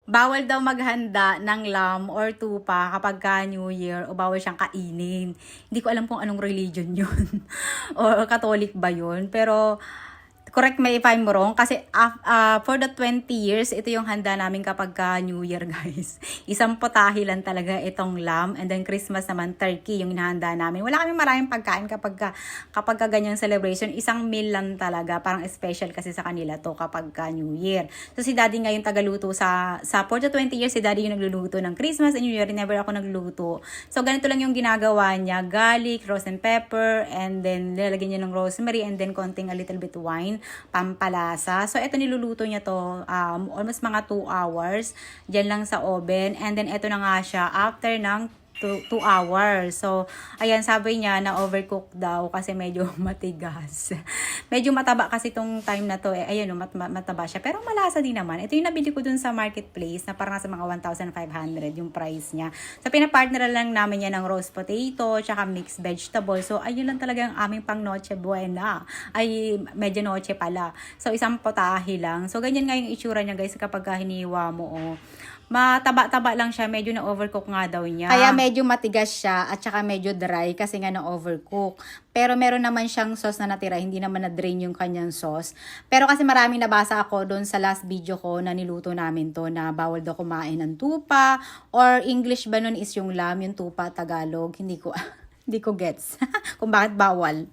Bawal daw maghanda ng lamb or tupa kapagka New Year o bawal siyang kainin. Hindi ko alam kung anong religion yun or Catholic ba yun. Pero correct me if I'm wrong kasi for the 20 years, ito yung handa namin kapag New Year, guys. Isang potahe lang talaga itong lamb, and then Christmas naman turkey yung hinahanda namin. Wala kaming maraming pagkain kapag ganyang celebration. Isang meal lang talaga, parang special kasi sa kanila to kapag New Year. So si Daddy ngayon tagaluto sa for the 20 years, si Daddy yung nagluluto ng Christmas and New Year. Never ako nagluto. So ganito lang yung ginagawa niya: garlic, rose and pepper, and then nilalagyan niya ng rosemary, and then konting a little bit wine, pampalasa. So, ito niluluto niya to almost mga 2 hours dyan lang sa oven. And then, ito na nga siya after ng 2 hours. So, ayan, sabi niya na overcook daw kasi medyo matigas. Medyo mataba kasi tong time na to. Ayan, mataba siya. Pero malasa din naman. Ito yung nabili ko dun sa marketplace na parang sa mga 1,500 yung price niya. So, pinapartner lang namin yan ng roast potato, tsaka mixed vegetable. So, ayun lang talaga ang aming pang noche buena. Ay, medyo noche pala. So, isang potahe lang. So, ganyan nga yung itsura niya, guys, kapag hiniwa mo. Oh. Mataba-taba lang siya, medyo na-overcook nga daw niya. Kaya medyo matigas siya at saka medyo dry kasi nga na-overcook. Pero meron naman siyang sauce na natira, hindi naman na-drain yung kanyang sauce. Pero kasi maraming nabasa ako doon sa last video ko na niluto namin to na bawal daw kumain ng tupa, or English ba nun is yung lamb, yung tupa Tagalog. Hindi ko hindi ko gets kung bakit bawal.